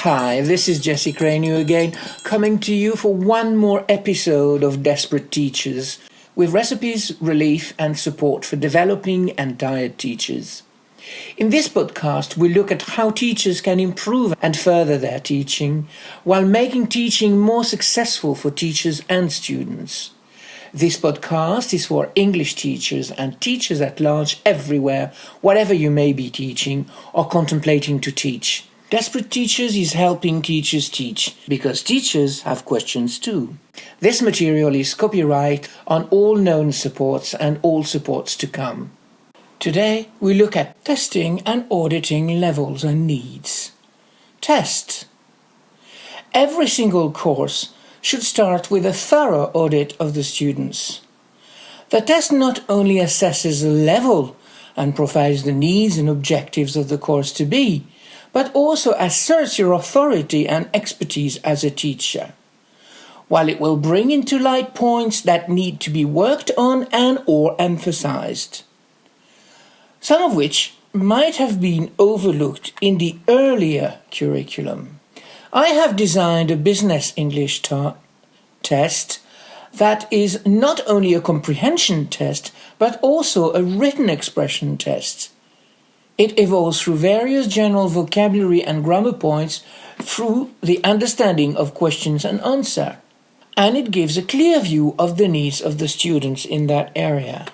Hi, this is Jesse Cranio again, coming to you for one more episode of Desperate Teachers, with recipes, relief and support for developing and tired teachers. In this podcast, we look at how teachers can improve and further their teaching, while making teaching more successful for teachers and students. This podcast is for English teachers and teachers at large everywhere, whatever you may be teaching or contemplating to teach. Desperate Teachers is helping teachers teach, because teachers have questions too. This material is copyright on all known supports and all supports to come. Today we look at testing and auditing levels and needs. Test. Every single course should start with a thorough audit of the students. The test not only assesses the level and profiles the needs and objectives of the course to be, but also asserts your authority and expertise as a teacher, while it will bring into light points that need to be worked on and or emphasized, some of which might have been overlooked in the earlier curriculum. I have designed a business English test that is not only a comprehension test, but also a written expression test. It evolves through various general vocabulary and grammar points through the understanding of questions and answer, and it gives a clear view of the needs of the students in that area.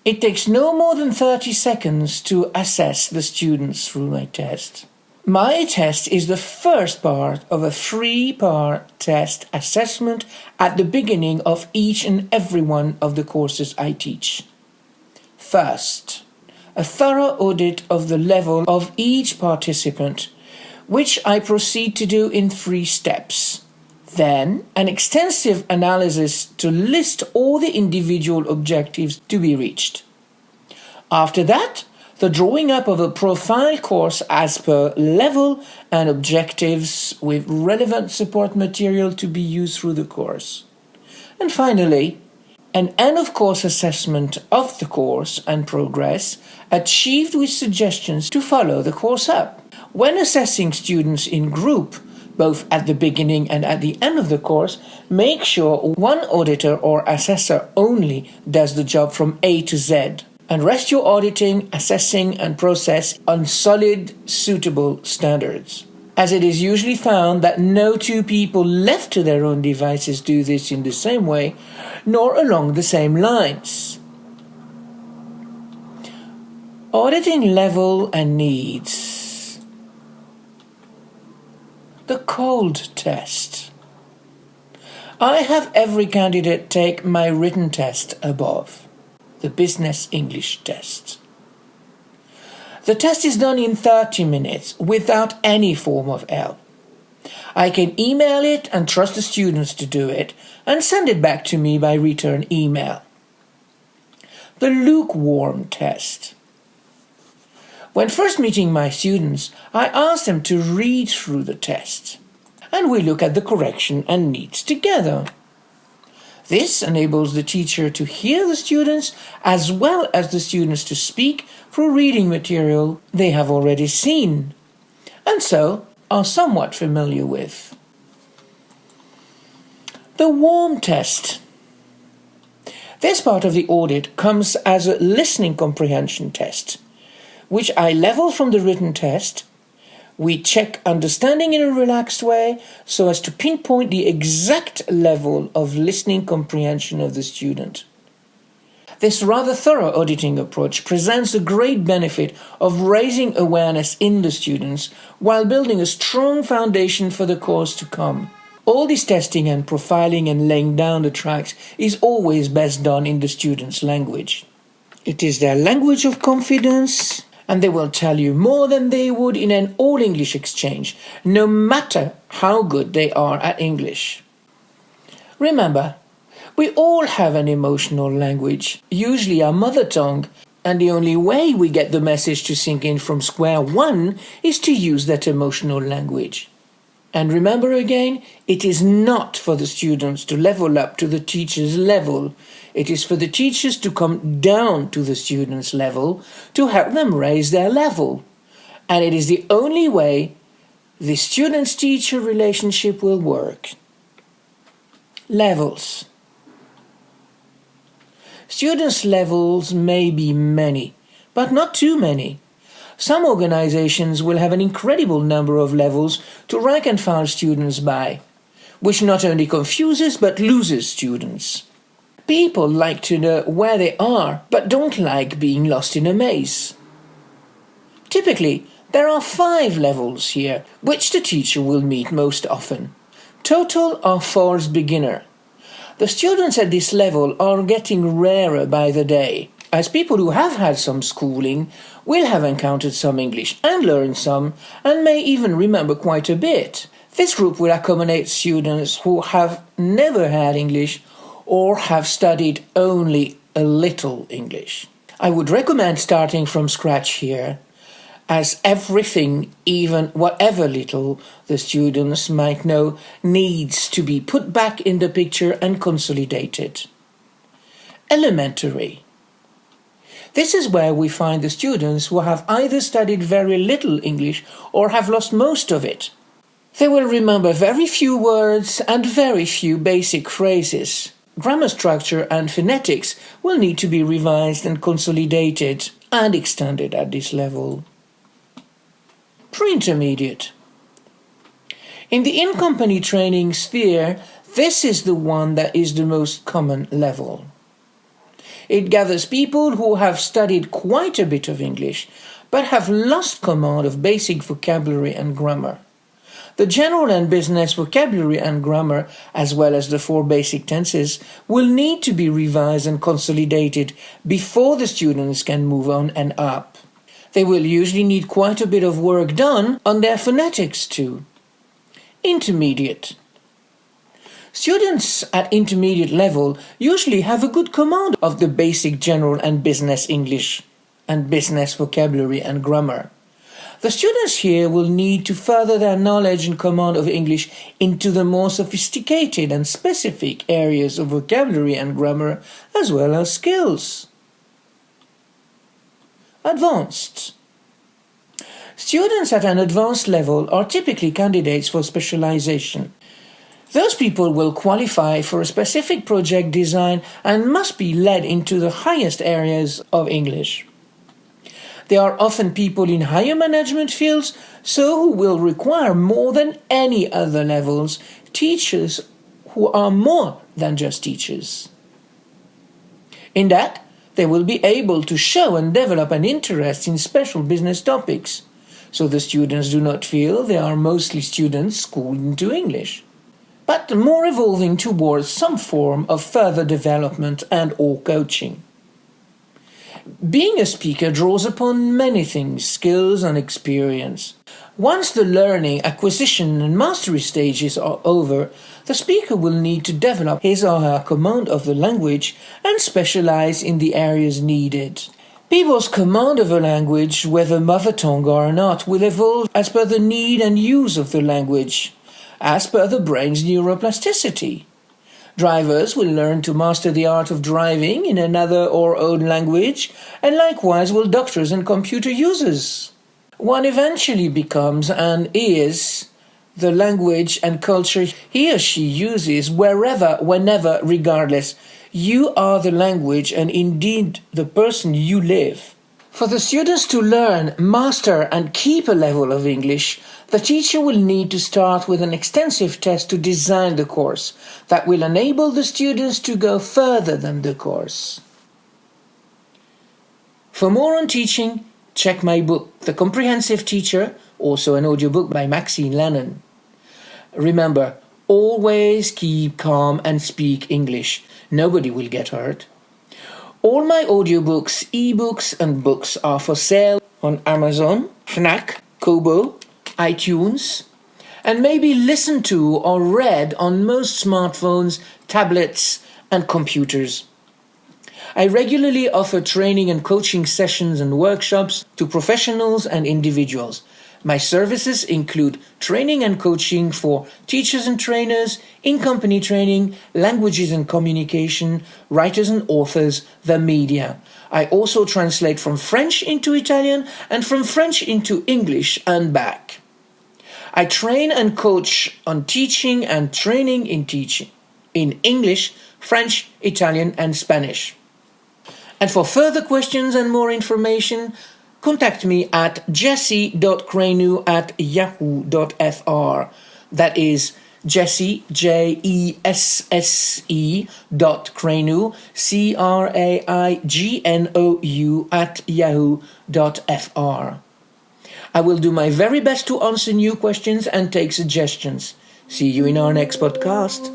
It takes no more than 30 seconds to assess the students through my test. My test is the first part of a 3-part test assessment at the beginning of each and every one of the courses I teach. First, a thorough audit of the level of each participant, which I proceed to do in 3 steps. Then, an extensive analysis to list all the individual objectives to be reached. After that, the drawing up of a profile course as per level and objectives with relevant support material to be used through the course. And finally, an end-of-course assessment of the course and progress achieved with suggestions to follow the course up. When assessing students in group, both at the beginning and at the end of the course, make sure one auditor or assessor only does the job from A to Z, and rest your auditing, assessing and process on solid, suitable standards, as it is usually found that no 2 people left to their own devices do this in the same way, nor along the same lines. Auditing level and needs. The cold test. I have every candidate take my written test above, the business English test. The test is done in 30 minutes without any form of help. I can email it and trust the students to do it and send it back to me by return email. The Lukewarm Test. When first meeting my students, I ask them to read through the test, and we look at the correction and needs together. This enables the teacher to hear the students as well as the students to speak through reading material they have already seen, and so are somewhat familiar with. The warm test. This part of the audit comes as a listening comprehension test, which I level from the written test. We check understanding in a relaxed way so as to pinpoint the exact level of listening comprehension of the student. This rather thorough auditing approach presents a great benefit of raising awareness in the students while building a strong foundation for the course to come. All this testing and profiling and laying down the tracks is always best done in the students' language. It is their language of confidence, and they will tell you more than they would in an all-English exchange, no matter how good they are at English. Remember, we all have an emotional language, usually our mother tongue, and the only way we get the message to sink in from square one is to use that emotional language. And remember again, it is not for the students to level up to the teacher's level. It is for the teachers to come down to the students' level to help them raise their level. And it is the only way the student-teacher relationship will work. Levels. Students' levels may be many, but not too many. Some organizations will have an incredible number of levels to rank and file students by, which not only confuses but loses students. People like to know where they are, but don't like being lost in a maze. Typically, there are 5 levels here, which the teacher will meet most often. Total or false beginner. The students at this level are getting rarer by the day, as people who have had some schooling will have encountered some English and learned some, and may even remember quite a bit. This group will accommodate students who have never had English or have studied only a little English. I would recommend starting from scratch here, as everything, even whatever little the students might know, needs to be put back in the picture and consolidated. Elementary. This is where we find the students who have either studied very little English or have lost most of it. They will remember very few words and very few basic phrases. Grammar structure and phonetics will need to be revised and consolidated and extended at this level. Pre-intermediate. In the in-company training sphere, this is the one that is the most common level. It gathers people who have studied quite a bit of English, but have lost command of basic vocabulary and grammar. The general and business vocabulary and grammar, as well as the 4 basic tenses, will need to be revised and consolidated before the students can move on and up. They will usually need quite a bit of work done on their phonetics too. Intermediate. Students at intermediate level usually have a good command of the basic general and business English and business vocabulary and grammar. The students here will need to further their knowledge and command of English into the more sophisticated and specific areas of vocabulary and grammar, as well as skills. Advanced. Students at an advanced level are typically candidates for specialization. Those people will qualify for a specific project design and must be led into the highest areas of English. They are often people in higher management fields, so who will require more than any other levels, teachers who are more than just teachers. In that, they will be able to show and develop an interest in special business topics, so the students do not feel they are mostly students schooled into English, but more evolving towards some form of further development and/or coaching. Being a speaker draws upon many things, skills and experience. Once the learning, acquisition and mastery stages are over, the speaker will need to develop his or her command of the language and specialize in the areas needed. People's command of a language, whether mother tongue or not, will evolve as per the need and use of the language, as per the brain's neuroplasticity. Drivers will learn to master the art of driving in another or own language, and likewise will doctors and computer users. One eventually becomes and is the language and culture he or she uses wherever, whenever, regardless. You are the language and indeed the person you live. For the students to learn, master and keep a level of English, the teacher will need to start with an extensive test to design the course that will enable the students to go further than the course. For more on teaching, check my book, The Comprehensive Teacher, also an audiobook by Maxine Lennon. Remember, always keep calm and speak English. Nobody will get hurt. All my audiobooks, ebooks and books are for sale on Amazon, Fnac, Kobo, iTunes, and may be listened to or read on most smartphones, tablets and computers. I regularly offer training and coaching sessions and workshops to professionals and individuals. My services include training and coaching for teachers and trainers, in-company training, languages and communication, writers and authors, the media. I also translate from French into Italian and from French into English and back. I train and coach on teaching and training in teaching in English, French, Italian and Spanish. And for further questions and more information, contact me at jesse.cranu@yahoo.fr. That is Jesse, Jesse, .cranu, CRAIGNOU @yahoo.fr. I will do my very best to answer new questions and take suggestions. See you in our next podcast.